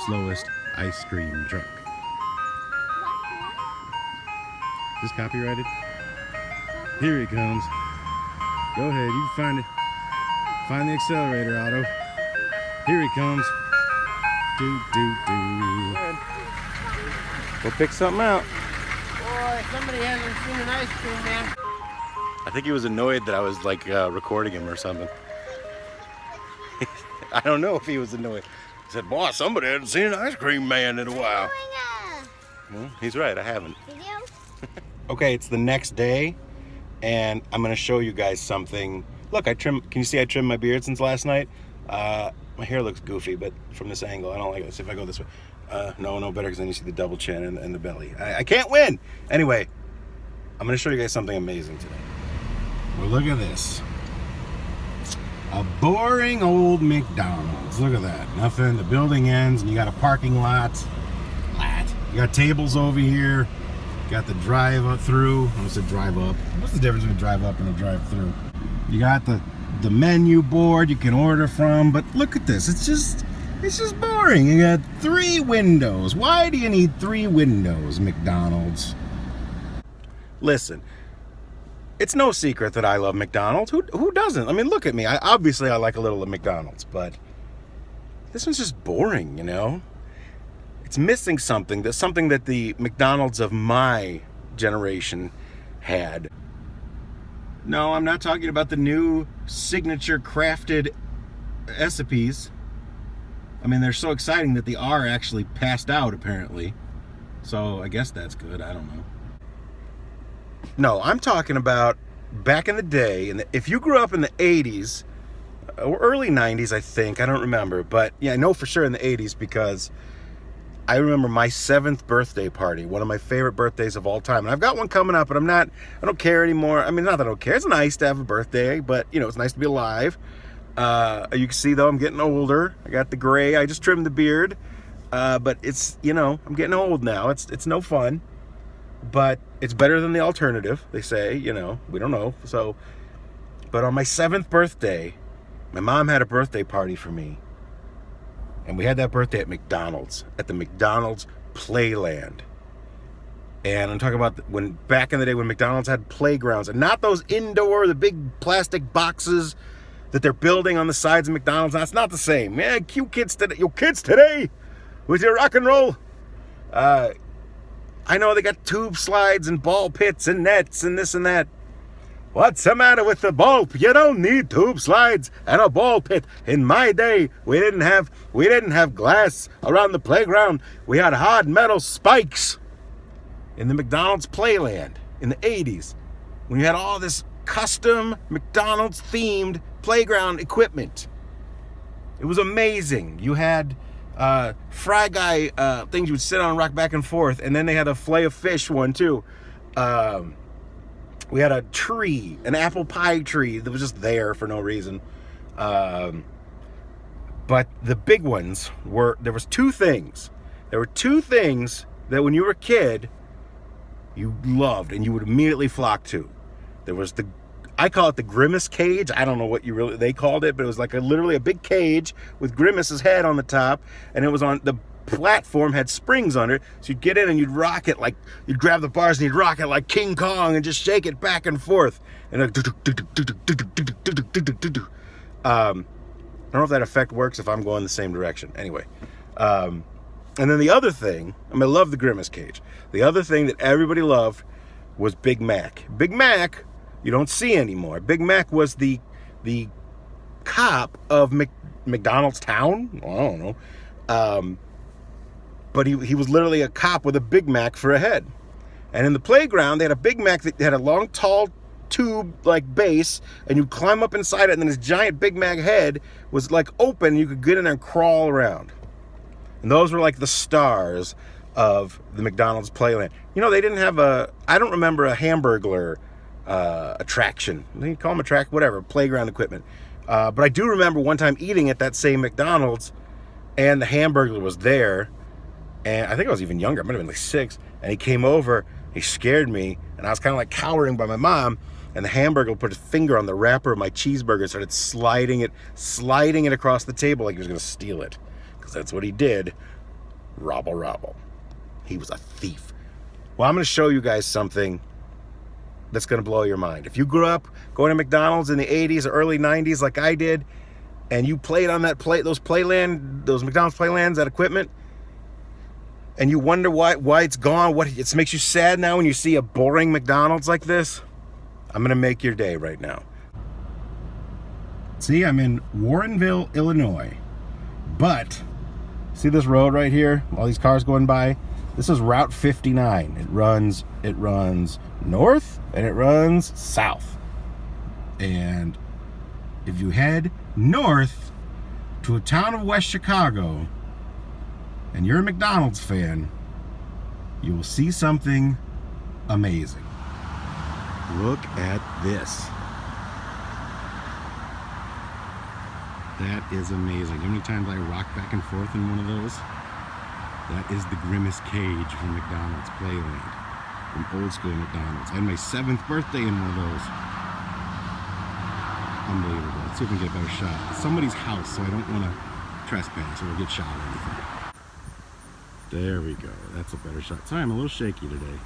slowest ice cream truck. Is this copyrighted? Here he comes. Go ahead, you can find it. Find the accelerator, Otto. Here he comes. Do, do, do. Go pick something out. Boy, somebody hasn't seen an ice cream man. I think he was annoyed that I was like recording him or something. I don't know if he was annoyed. He said, boy, somebody hasn't seen an ice cream man in a while. Well, he's right, I haven't. Okay, it's the next day, and I'm gonna show you guys something. Look, can you see I trimmed my beard since last night? My hair looks goofy, but from this angle, I don't like it. Let's see if I go this way. No better, because then you see the double chin and the belly. I can't win! Anyway, I'm gonna show you guys something amazing today. Well, look at this. A boring old McDonald's. Look at that. Nothing. The building ends, and you got a parking lot. You got tables over here. Got the drive up through. I almost said drive up. What's the difference between a drive up and a drive through? You got the menu board you can order from, but look at this. It's just boring. You got 3 windows. Why do you need 3 windows, McDonald's? Listen, it's no secret that I love McDonald's. Who doesn't? I mean, look at me. Obviously I like a little of McDonald's, but this one's just boring, you know? It's missing something. There's something that the McDonald's of my generation had. No, I'm not talking about the new signature crafted recipes. I mean, they're so exciting that the R actually passed out, apparently. So I guess that's good. I don't know. No, I'm talking about back in the day. If you grew up in the 80s, or early 90s, I think. I don't remember. But yeah, I know for sure in the 80s, because I remember my 7th birthday party, one of my favorite birthdays of all time. And I've got one coming up, but I don't care anymore. I mean, not that I don't care. It's nice to have a birthday, but, you know, it's nice to be alive. You can see, though, I'm getting older. I got the gray. I just trimmed the beard. But it's, you know, I'm getting old now. It's no fun. But it's better than the alternative, they say. You know, we don't know. So, but on my 7th birthday, my mom had a birthday party for me. And we had that birthday at McDonald's, at the McDonald's Playland. And I'm talking about when back in the day when McDonald's had playgrounds, and not those indoor, the big plastic boxes that they're building on the sides of McDonald's. That's not the same. Yeah, you kids today with your rock and roll. I know they got tube slides and ball pits and nets and this and that. What's the matter with the ball? You don't need tube slides and a ball pit. In my day, we didn't have glass around the playground. We had hard metal spikes in the McDonald's Playland in the 80s, when you had all this custom McDonald's themed playground equipment. It was amazing. You had Fry Guy things you would sit on and rock back and forth, and then they had a fillet of fish one too. We had a tree, an apple pie tree that was just there for no reason. But the big ones there was 2 things. There were 2 things that when you were a kid, you loved and you would immediately flock to. There was I call it the Grimace cage. I don't know what they called it, but it was like literally a big cage with Grimace's head on the top, and it was on the platform, had springs under it, so you'd get in and you'd rock it like, you'd grab the bars and you'd rock it like King Kong and just shake it back and forth. And I don't know if that effect works if I'm going the same direction. Anyway, and then the other thing, I love the Grimace cage. The other thing that everybody loved was Big Mac. Big Mac, you don't see anymore. Big Mac was the cop of McDonald's Town. I don't know. But he was literally a cop with a Big Mac for a head. And in the playground, they had a Big Mac that had a long, tall tube like base, and you'd climb up inside it, and then this giant Big Mac head was like open, and you could get in there and crawl around. And those were like the stars of the McDonald's Playland. You know, they didn't have I don't remember a Hamburglar attraction. They call them attract, whatever, playground equipment. But I do remember one time eating at that same McDonald's, and the Hamburglar was there. And I think I was even younger. I might have been like 6. And he came over. He scared me. And I was kind of like cowering by my mom. And the Hamburger put his finger on the wrapper of my cheeseburger and started sliding it across the table like he was going to steal it. Because that's what he did. Robble robble. He was a thief. Well, I'm going to show you guys something that's going to blow your mind. If you grew up going to McDonald's in the 80s or early 90s like I did, and you played on that those McDonald's Playlands, that equipment, and you wonder why it's gone, it makes you sad now when you see a boring McDonald's like this, I'm going to make your day right now. See, I'm in Warrenville, Illinois. But, see this road right here? All these cars going by? This is Route 59. It runs north and it runs south. And if you head north to a town of West Chicago and you're a McDonald's fan, you will see something amazing. Look at this. That is amazing. How many times I rocked back and forth in one of those? That is the Grimace cage from McDonald's Playland, from old school McDonald's. I had my 7th birthday in one of those. Unbelievable. Let's see if we can get a better shot. It's somebody's house, so I don't want to trespass or get shot or anything. There we go. That's a better shot. Sorry, I'm a little shaky today.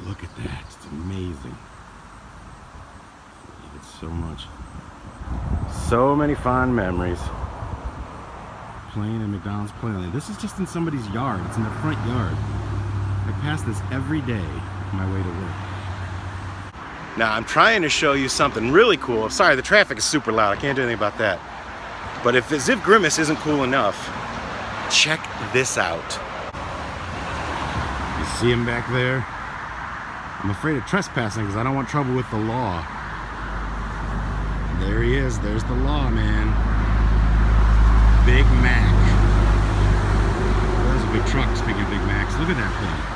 Look at that. It's amazing. I love it so much. So many fond memories. Playing in McDonald's Playland. This is just in somebody's yard. It's in their front yard. I pass this every day on my way to work. Now I'm trying to show you something really cool. Sorry, the traffic is super loud. I can't do anything about that. But if Grimace isn't cool enough, check this out. You see him back there? I'm afraid of trespassing because I don't want trouble with the law. There he is. There's the law, man. Big Mac. There's a big truck, speaking of Big Macs. Look at that thing.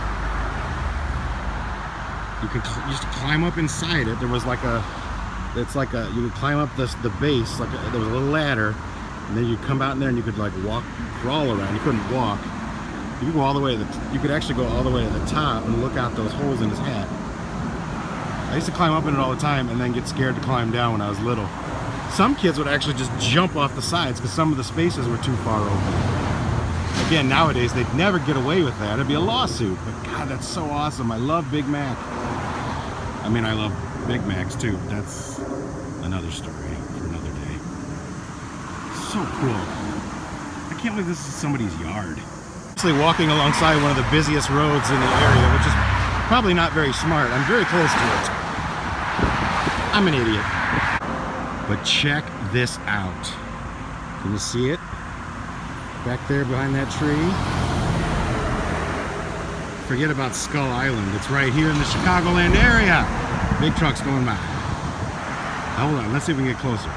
You used to climb up inside it. There was like you could climb up the base, there was a little ladder, and then you'd come out in there and you could like crawl around. You couldn't walk. You could go all the way you could actually go all the way to the top and look out those holes in his hat. I used to climb up in it all the time and then get scared to climb down when I was little. Some kids would actually just jump off the sides because some of the spaces were too far open. Again, nowadays, they'd never get away with that. It'd be a lawsuit. But God, that's so awesome. I love Big Mac. I mean, I love Big Macs too. That's another story for another day. So cool. I can't believe this is somebody's yard. Actually walking alongside one of the busiest roads in the area, which is probably not very smart. I'm very close to it. I'm an idiot. But check this out. Can you see it? Back there behind that tree? Forget about Skull Island. It's right here in the Chicagoland area. Big trucks going by. Hold on, let's see if we can get closer.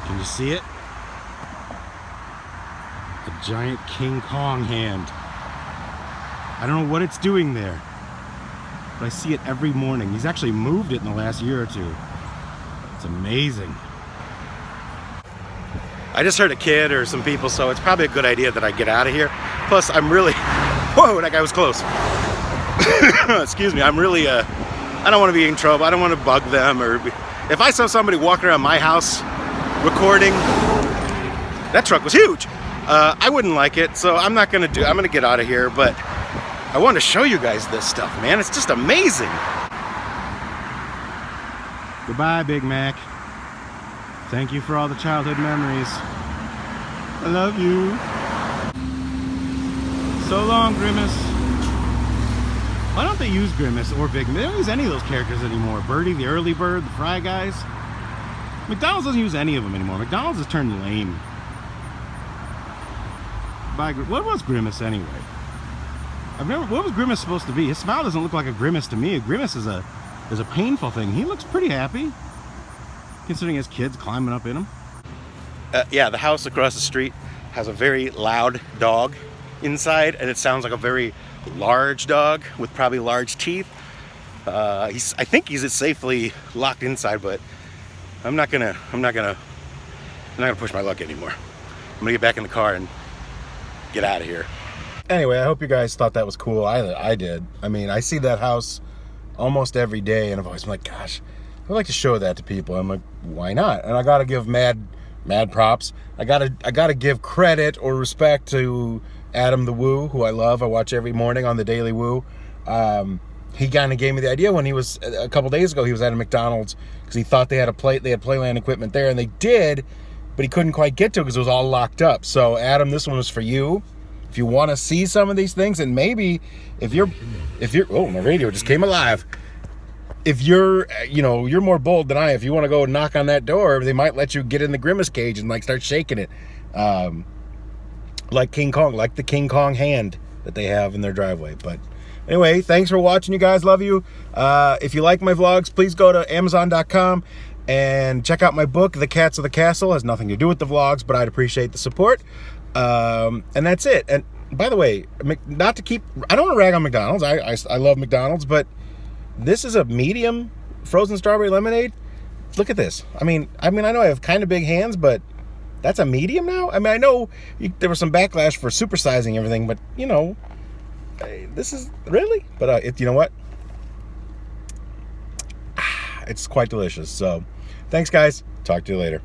Can you see it? A giant King Kong hand. I don't know what it's doing there, but I see it every morning. He's actually moved it in the last year or two. It's amazing. I just heard a kid or some people, so it's probably a good idea that I get out of here. Plus, I'm really, whoa, that guy was close. Excuse me, I'm really, I don't want to be in trouble. I don't want to bug them, or if I saw somebody walking around my house recording, that truck was huge. I wouldn't like it, so I'm not gonna I'm gonna get out of here, but I want to show you guys this stuff, man. It's just amazing. Goodbye, Big Mac. Thank you for all the childhood memories. I love you. So long, Grimace. Why don't they use Grimace or Big Mac? They don't use any of those characters anymore. Birdie, the Early Bird, the Fry Guys. McDonald's doesn't use any of them anymore. McDonald's has turned lame. What was Grimace anyway? What was Grimace supposed to be? His smile doesn't look like a grimace to me. A grimace is a painful thing. He looks pretty happy, considering his kids climbing up in him. Yeah, the house across the street has a very loud dog inside, and it sounds like a very large dog with probably large teeth. I think he's safely locked inside, but I'm not gonna push my luck anymore. I'm gonna get back in the car and get out of here. Anyway, I hope you guys thought that was cool. I did. I mean, I see that house almost every day, and I've always been like, gosh, I'd like to show that to people. I'm like, why not? And I gotta give mad mad props. I gotta give credit or respect to Adam the Woo, who I love. I watch every morning on the Daily Woo. He kind of gave me the idea when he was a couple days ago. He was at a McDonald's because he thought they had Playland equipment there, and they did, but he couldn't quite get to it because it was all locked up. So Adam, this one was for you. If you want to see some of these things, and maybe if you're oh, my radio just came alive. If you're you're more bold than I. If you want to go knock on that door, they might let you get in the Grimace cage and like start shaking it, like King Kong, like the King Kong hand that they have in their driveway. But anyway, thanks for watching, you guys. Love you. If you like my vlogs, please go to Amazon.com and check out my book, The Cats of the Castle. It has nothing to do with the vlogs, but I'd appreciate the support. And that's it. And by the way, I don't want to rag on McDonald's. I love McDonald's, but this is a medium frozen strawberry lemonade. Look at this. I mean, I know I have kind of big hands, but that's a medium now? I mean, I know there was some backlash for supersizing everything, but, this is really? But, you know what? It's quite delicious. So, thanks, guys. Talk to you later.